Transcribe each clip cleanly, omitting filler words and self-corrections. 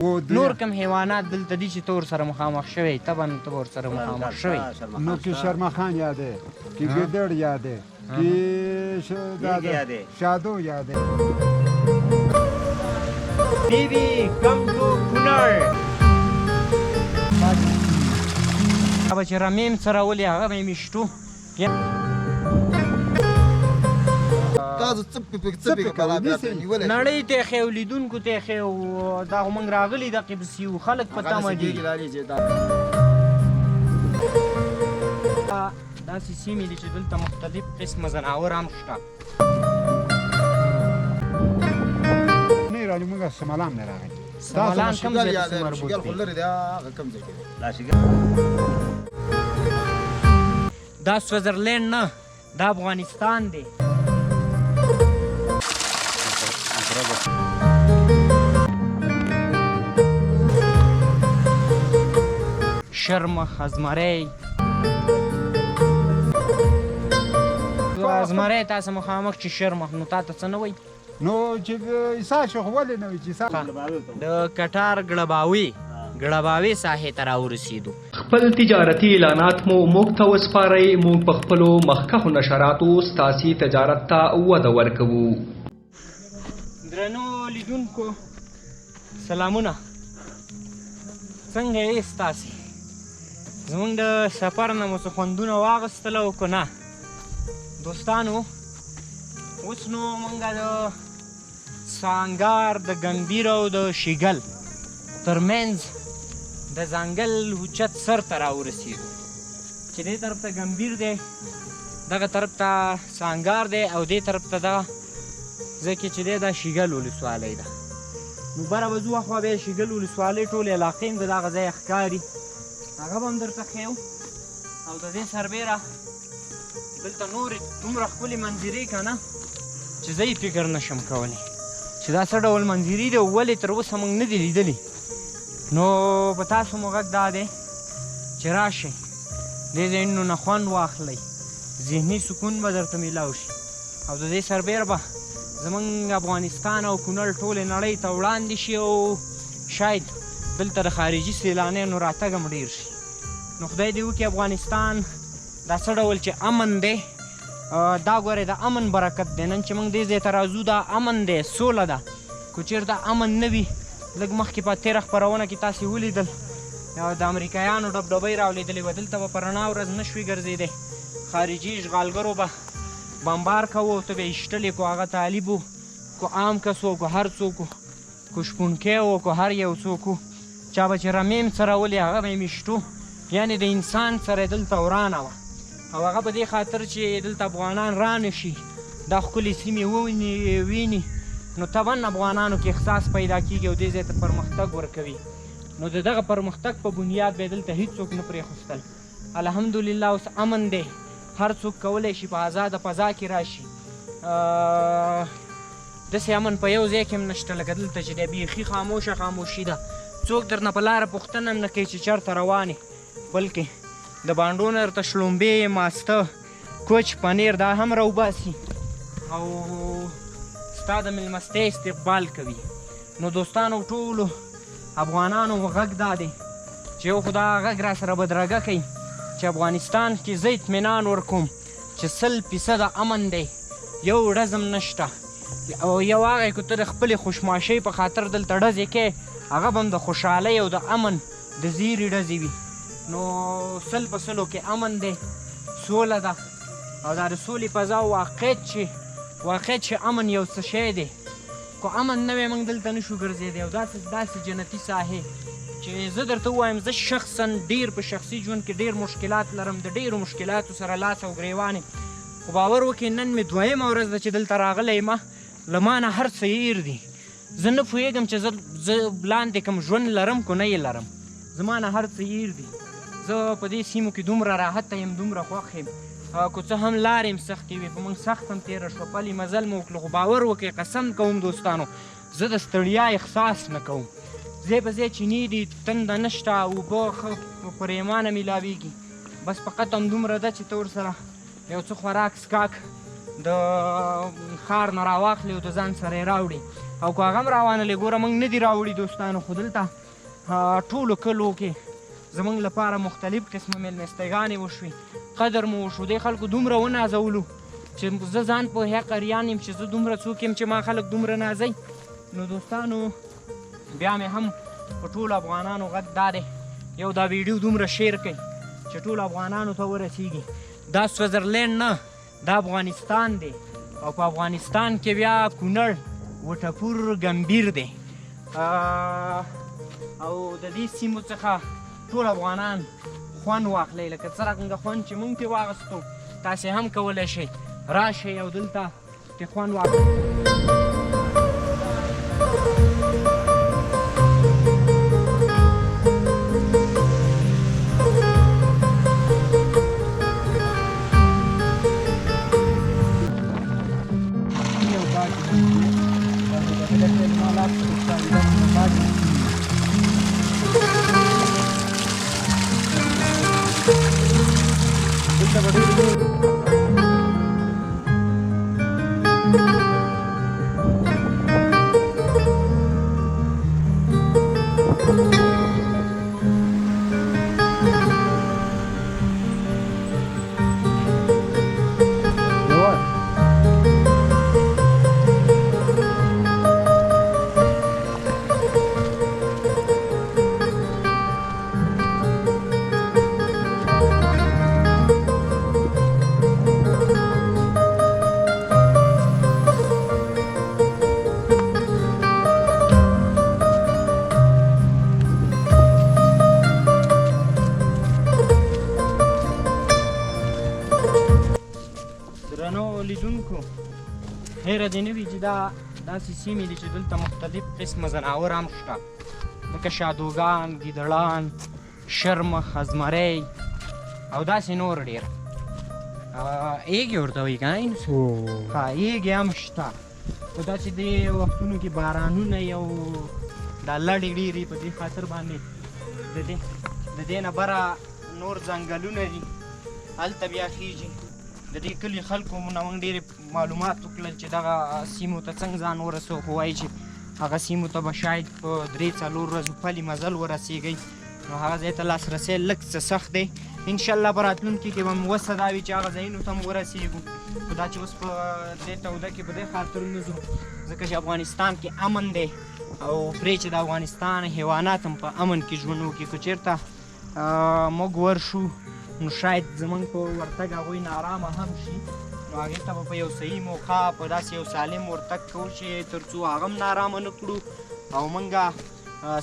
نور کوم حیوانات دلته دي چې ته ورسره مخامخ شوی طبعا ته به ورسره مخامخ شوی نو کې شرمخان یادې کې ګیدړ یادې کې شادو یادې بیبي کم ټو کونړ هغه چې رمیم سره ولې هغه به یې میشتو نړۍ ته یې ښې او لیدونکو ته یې ښې او دا خو موږ راغلي دقې پسې یو خلک په تمه دي داسې سیمې دي چې دلته مختلف قسمه ځناور هم شته نه راځي موږ سمالام نه راغلي سمالان کوم ځای پسې مربوط دي دا سویزرلینډ نه دا افغانستان دی شرمخ ازمری ازمری تاسو مخامخ چې شرمخ نو تاسو څه نه وایي نو چې عیسی شو خو ولې نه وي چې عیسی د کټار ګړباوي ساحې ته راورسېدو خپل تجارتي اعلانات مو موږ ته وسپارئ موږ په خپلو مخکښو نشراتو ستاسې تجارت ته وده ورکوو درنو لیدونکو سلامونه څنګه یې ستاسې زموږ د سفر نه مو څه خوندونه واخیستل او که نه دوستانو اوس نو موږ د سانګار د ګنبیر او د شیګل ترمنځ د ځنګل اوچت سر ته راورسېدو چې دې طرف ته ګنبیر دی دغه طرف ته سانګار دی او دې طرف ته دغه ځکه چې دی دا شیګل ولسوالۍ ده نو بره به ځو اخوا بیا شیګل ولسوالۍ ټولې علاقې هم د دغه ځای ښکاري هغه به هم درته ښیو او د دې سربیره دلته نورې دومره ښکلې منظرې که نه چې زه یې فکر نشم کولی چې دا څه ډول منظرې دي او ولې تر اوسه موږ نه دي لیدلي نو په تاسو مو غږ دا دی چې راشئ دې ځایونو نه خوند واخلئ ذهني سکون به درته میلاو شي او د دې سربیره به زموږ افغانستان او کونړ ټولې نړۍ ته وړاندې شي او شاید دلته د خارجي سیلانیانو راتګ هم ډېر شي نو خدای دې وکړي افغانستان دا څه ډول چې امن دی دا ګورئ د امن برکت دی نن چې موږ دې ځای ته راځو دا امن دی سوله ده که چېرته امن نه وي لږ مخکې په تېره خپرونه کې تاسې ولیدل د امریکایانو ډبډبۍ راولیدلې وه دلته به په رڼا ورځ نه شوي ګرځېدی خارجي اشغالګرو به بمبار کوو ته به یې ایشتلې کو هغه طالب و کو عام کس و کو هر څوک و کو شپونکی و کو هر یو څوک و چا به چې رمیم سره ولې هغه به یې میشتو یعنې د انسان سره دلته ورانه وه او هغه په دې خاطر چې دلته افغانان رانه شي دا ښکلې سیمې وویني نو طبعا افغانانو کې احساس پیدا کېږي او دې ځای ته پرمختګ ورکوي نو د دغه پرمختګ په بنیاد به یې دلته هېڅوک نه پرېښودل الحمدلله اوس امن دی هر څوک کولی شي په آزاده فضا کې راشي داسې امن په یو ځای کې هم نشته لکه دلته چې دی بیخي خاموشي ده څوک درنه په لاره پوښتنه هم نه کوي چې چېرته روانې بلکې د بانډو نه درته شلومبې ماسته کوچ پنیر دا هم راوباسي او ستا د مېلمستیا استقبال کوي نو دوستانو ټولو افغانانو غږ دا دی چې یو خو دا غږ را سره بدرګه کوي چې افغانستان کې زه اطمینان ورکوم چې 100% امن دی یو ډز هم نشته او یو هغه که ته د خپلې خوشماشۍ په خاطر دلته ډزې کوې هغه به هم د خوشحالۍ او د امن د زیرې ډزې وي نو 100% کې امن دی سوله ده او دا د سولې فضا واقعیت چې امن یو څه شی دی که امن نه وی موږ دلته نشو ګرځېدی او داسې جنتي ساحې چې زه درته ووایم زه شخصا ډېر په شخصي ژوند کې ډېر مشکلات لرم د ډېرو مشکلاتو سره لاس او ګریوان یم خو باور وکړئ نن مې 2مه ورځ ده چې دلته راغلی یم له ما نه هر څه هېر دي زه نه پوهېږم چې زه لاندې کوم ژوند لرم که نه یې لرم زما نه هر څه هېر دي زه په دې سیمو کې دومره راحته یم دومره خوښ یم که څه هم لارې هم سختې وي په موږ سخت هم تېره شوه پلې مزل مو وکړو خو باور وکړئ قسم کوم دوستانو زه د ستړیا احساس نه کوم ځای په ځای چینې دي تنده نشته اوبه ښه پرېمانه میلاویږي بس فقط همدومره ده چې ته ورسره یو څه خوراک څښاک د ښار نه راواخلې او د ځان سره یې راوړې او که هغه هم راوانلې ګوره موږ نه دي راوړي دوستانو خو دلته ټولو کلو کې زموږ لپاره مختلف قسمه میلمستګانې وشوې قدر مو وشو دې خلکو دومره ونازولو چې زه ځان په حقریان یم چې زه دومره څوک یم چې ما خلک دومره نازوي نو دوستانو بیا مې هم په ټولو افغانانو غږ دا دی یو دا ویډیو دومره شیر کړئ چې ټولو افغانانو ته ورسیږي دا سویزرلینډ نه دا افغانستان دی او په افغانستان کې بیا کونړ وټپور ګمبیر دی او د دې سیمو څخه ټول افغانان خوند واخلئ لکه څرنګه خوند چې موږ ترې واخیستو تاسې هم کولی شئ راشئ او دلته ترې خوند واخلئ هیره دې نه وي چې دا داسې سیمې دي چې دلته مختلف قسمه ځناور هم شته لکه شادوګان ګیدړان شرمخ ازمری او داسې نور ډېر ایږې ورته وایي که نه ها ایږې هم شته خو دا چې دې وختونو کې بارانونه او دا لړې ډېرې په دې خاطر باندې د دې نه بره نور ځنګلونه دي هلته بیا خیږي د دې کلي خلکو نه موږ ډېرې معلومات وکړل چې دغه سیمو ته څنګه ځان ورسو خو وایي چې هغه سیمو ته به شاید په 3-4 ورځو پلي مزل ورسیږئ نو هغه ځای ته لاسرسی لږ څه سخت دی انشاءالله په راتلونکي کې به مو وسه دا وي چې هغه ځایونو ته هم ورسیږو خو دا چې اوس په دې توده کې په دې خاطر نه ځو ځکه چې افغانستان کې امن دی او پرې چې د افغانستان حیوانات هم په امن کې ژوند وکړي که چېرته موږ ورشو نو شاید زموږ په ورتګ هغوی نارامه هم شي نو هغې ته به په یو صحیح موقع په داسې یو سالم ورتګ کوو چې تر څو هغه هم نارامه نه کړو او موږ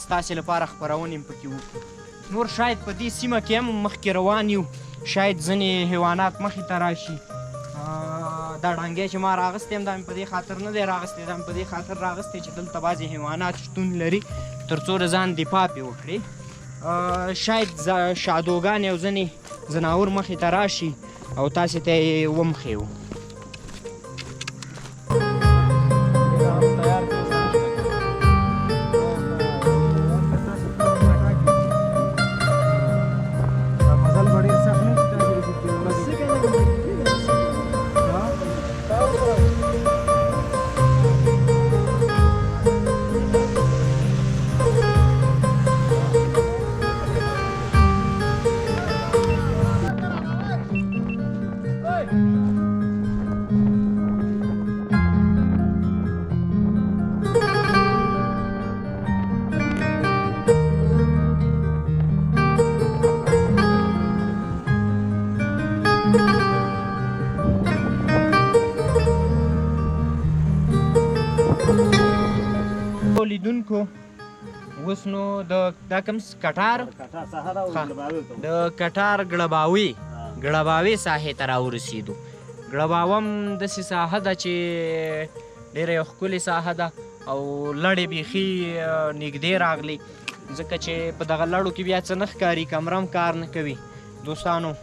ستاسې لپاره خپرونې هم پکې وکړو نور شاید په دې سیمه کې هم مخکې روان یو شاید ځینې حیوانات مخې ته راشي دا ډانګی چې ما راغستی یم دا مې په دې خاطر نه دی راغستی دا مې په دې خاطر راغستی چې دلته بعضې حیوانات شتون لري تر څو د ځان دفاع پرې وکړي شاید شادوګان یو ځینې ځناور مخې ته راشي او تاسې ته یې ومښیو لیدونکو اوس نو دا کوم کټار د کټار ګړباوي ساحې ته راورسېدو ګړباوه هم داسې ساحه ده چې ډېره یو ښکلې ساحه ده او لړې بیخي نږدې راغلې ځکه چې په دغه لړو کې بیا څه نه ښکاري کمره هم کار نه کوي دوستانو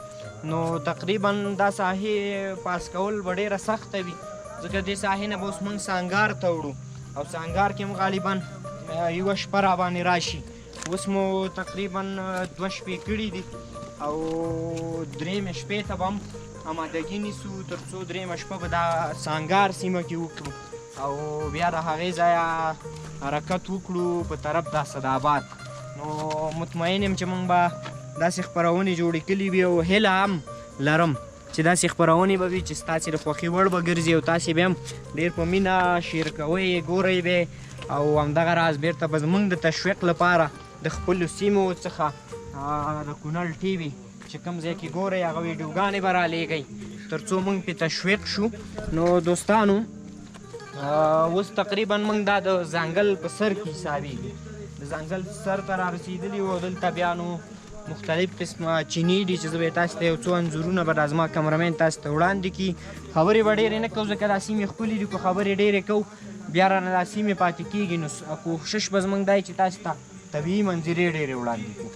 نو تقریبا دا ساحې پاس کول به ډېره سخته وي ځکه دې ساحې نه به اوس موږ سانګار ته وړو او سانګار کې هم غالبا یوه شپه را باندې راشي اوس مو تقریبا 2 شپې کړي دي او 3مې شپې ته به هم آمادګي نیسو تر څو 3مه شپه به دا سانګار سیمه کې وکړو او بیا د هغې ځایه حرکت وکړو په طرف د اسداباد. نو مطمئن یم چې موږ به داسې خپرونې جوړې کړي وي او هیله هم لرم چې داسې خپرونې به وي چې ستاسې د خوښې وړ به ګرځي او تاسې به هم ډېر په مینه شیر کوئ ګورئ به او همدغه راز بېرته به زموږ د تشویق لپاره د خپلو سیمو څخه د کونړ ټي وي چې کوم ځای کې ګورئ هغه ویډیوګانې به رالیږئ تر څو موږ پرې تشویق شو. نو دوستانو اوس تقریبا موږ دا د ځنګل په سر کې حسابېږي، د ځنګل سر ته را رسېدلي وو. دلته بیا نو مختلف قسمه چینې دي چې زه به یې تاسو ته یو څو انځورونه به دا زما کمرمین تاسو ته وړاندې کړي. خبرې به ډېرې نه کوو ځکه دا سیمې ښکلې دي، خو خبرې ډېرې کوو بیا رانه دا سیمې پاتې کېږي. نو کوښښ به زموږ دی چې تاسو ته طبیعي منظرې ډېرې وړاندې کړو.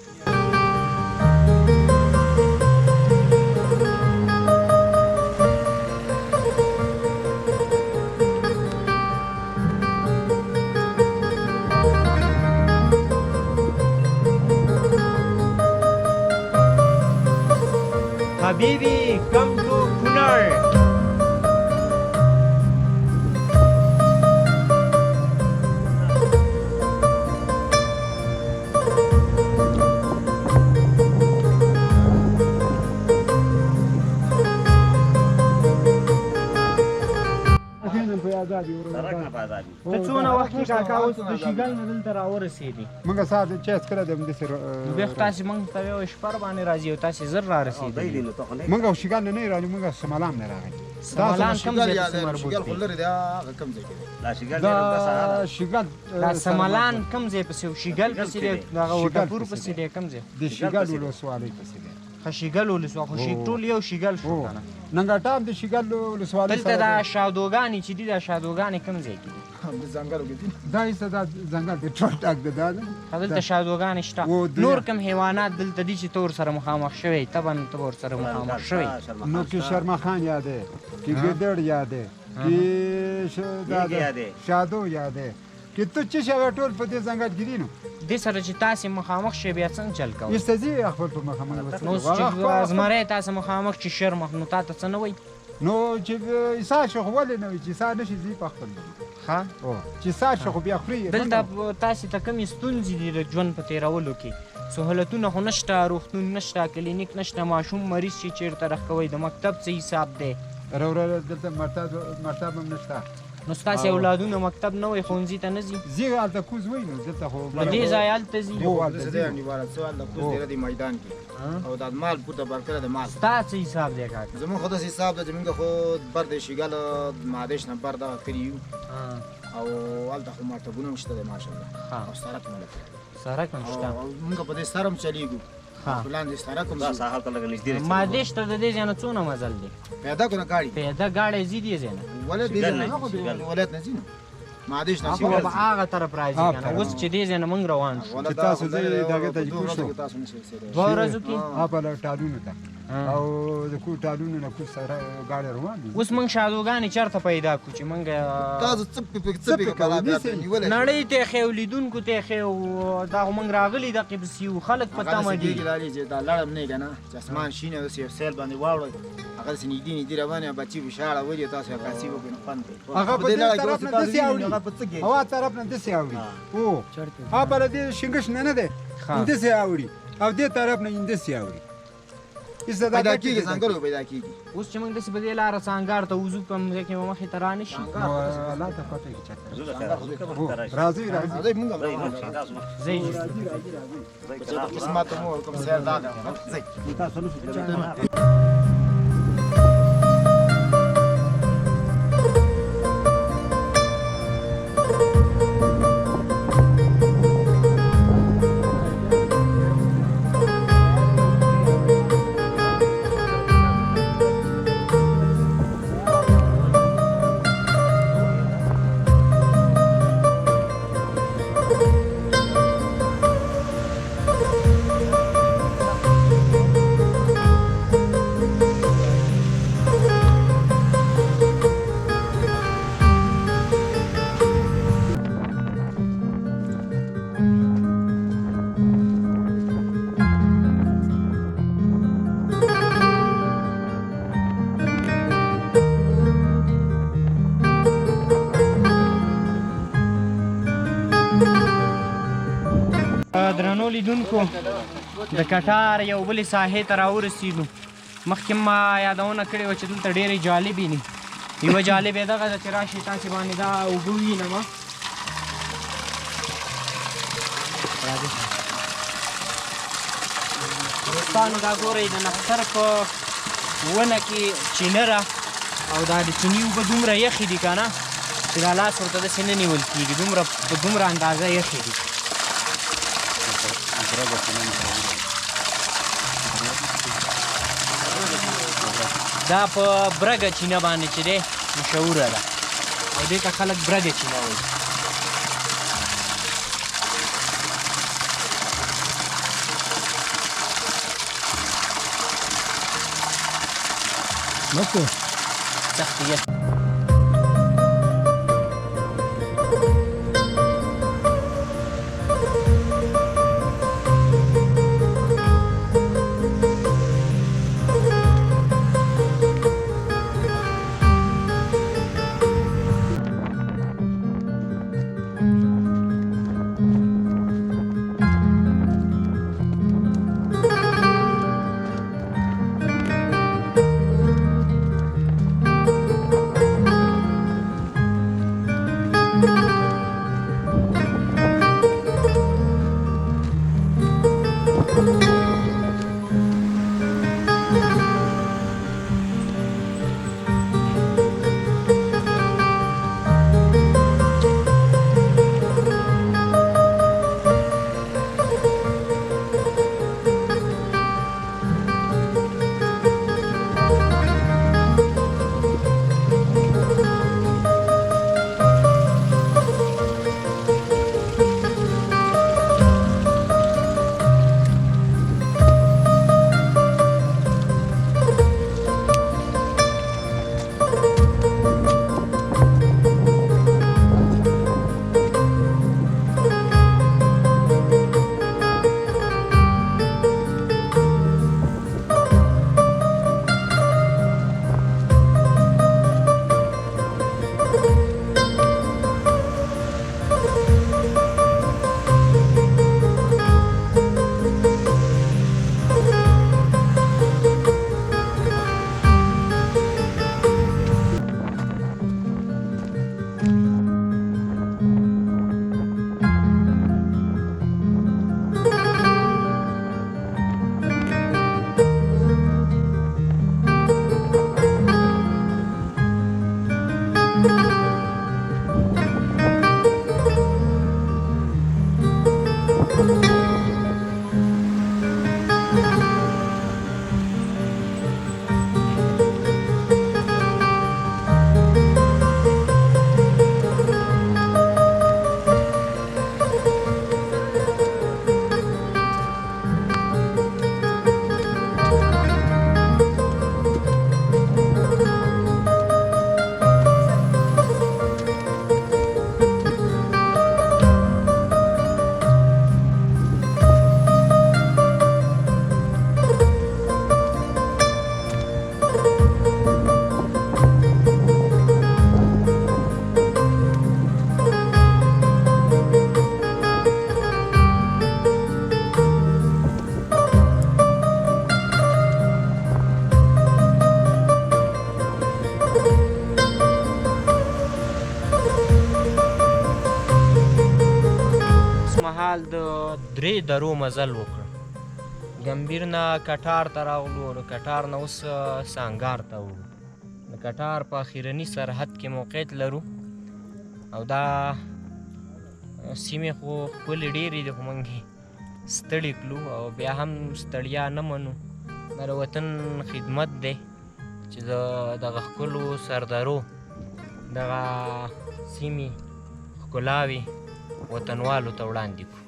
Habibi, come to Kunar. ته څونه وخت کې کاکا اوس د شیګل نه دلته راورسېدې؟ موږ ساعت چیس کړی دی همداسې نو بیا خو تاسې موږ ته یو شپه باندې راځي او تاسې زر رارسېدلي. موږ او شیګل نه راغلو، موږ سمالام نه راغلي. سمالان کوم ځای پسې مربوط دی؟ دا شیګل دا سمالان کوم ځای پسې و؟ شیګل پسې دی، هغه وټپور پسې دی، کوم ځای؟ د شیګل ولسوالۍ پسې دی. ښه شیګل ولسوالۍ، خو ټول یو شیګل شو که نه؟ ننګرهار د شیګل ولسوالۍ دلته دا شادوګانې چې دي دا شادوګانې کوم ځای کې دي؟ دا ایسته دا ځنګل دی ټول ډک دی دا دلته شادوګانې شته. نور کوم حیوانات دلته دي چې ته ورسره مخامخ شوی؟ طبعا ته به ورسره مخامخ شوی. نو کې شرمخان یادې، کې ګیدړ یادې، کې شادو یادې، کې ته چې شوی ټول په دې ځنګل کې دي. نو دې سره چې تاسې مخامخ شئ بیا څنګه چل کوئ؟ ایسته ځي خپل په مخامخ نو اوس چې زمری تاسې مخامخ چې شرمخ نو تا ته څه نه وایي؟ نو چې عیسی شو خو ولې نه وي چې عیسی نشي ځي په خپل ښه چې عیسی شو خو بیا خوري. دلته تاسې ته کومې ستونزې دي د ژوند په تېرولو کې؟ سهولتونه خو نشته، روغتون نشته، کلینیک نشته، ماشوم مریض چې چېرته رخکوئ، د مکتب څه حساب دی؟ دلته مرتب هم نشته. نو ستاسې اولادونه مکتب نه وایي، ښوونځي ته نه ځي؟ ځي هلته کوز وایي نو دلته خو په دې ځای هلته ځي؟ میدان کې او دا مال پورته برکره د مال ستا څه حساب دی کاکا؟ زموږ خو داسې حساب ده چې موږ خو بر د شیګل مادش نه بر دغه کړي یو او هلته خو مرتبونه هم شته دی ماشاءالله او سړک هم لکه سړک هم شته. موږ په دې سر هم چلیږو لاندې سړک هم مادش ته د دې ځای نه څونه مزل دی؟ پیاده کو نه ګاډي پیاده ګاډی ځي دې ځای نه؟ ولې دې ځای نه خو ولایت نه ځي نو مادش نه هغه به هغه طرف راځي که نه؟ اوس چې دې ځای نه موږ روان شو چې تاسو ځئ دغه ته پوه شو 2 ورځو کې په ټالونو ته او د کوم ټالونو نه کوم سره ګاډي روان دي. اوس موږ شادوګانې چېرته پیدا کړو چې موږ تاسو څه نړۍ ته ښیو، لیدونکو ته ښیو؟ دا خو موږ راغلي دقې پسې یو، خلک په تمه دي. دا لړم نه که نه چې اسمان شین او داسې یو سیل باندې واوړئ هغه داسې نږدې نږدې روان یم بچي به شاړه ولي تاسو عکاسي وکړئ نو خوند کوي. هغه په دې طرف نه داسې اوري، هوا طرف نه داسې اوري او هغه بله دې شینګش نه دی داسې اوري او دې طرف نه داسې اوري. پیدا کېږي ځنګل پیدا کېږي. اوس چې موږ داسې په دې لاره څانګار ته وځو کوم ځای کې به مخې ته را نه شي؟ الله ته پته کې چک راځي راځي موږ ځئ قسمت مو کوم سیر دا ځئ درنو لیدونکو د کټار یو بلې ساحې ته راورسېدو. مخکې ما یادونه کړې وه چې دلته ډېرې جالبې دي. یوه جالب یې دغه ده چې راشئ تاسې باندې دا اوبه ووینم. دوستانو دا ګورئ د نښتر په ونه کې چینه ده او دا د چینې اوبه دومره یخې دي که نه چې دا لاس ورته داسې نه نیول کېږي. په دومره اندازه یخې دي. دا په برګه چینه باندې چې دی مشهوره ده او دې ته خلک برګه چینه وایي. سخت یخ د درې درو مزل وکړ. ګمبیر نه کټار ته راغلو، د کټار نه اوس سانګار ته وړو. د کټار په اخرني سرحد کې موقعیت لرو او دا سیمې خو ښکلې ډېرې دي، خو موږ ستړي کړو او بیا هم ستړیا نه منو. دا د وطن خدمت دی چې د دغه ښکلو سردرو دغه سیمې ښکلاوې وطنوالو ته وړاندې کړو.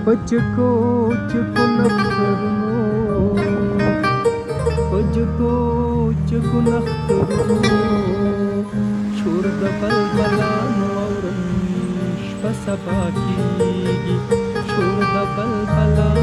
پچکو چکو نخترونو پچکو چکو نخترونو شور د بلبلانو اورم شپه سبا کیږي شور د بلبلانو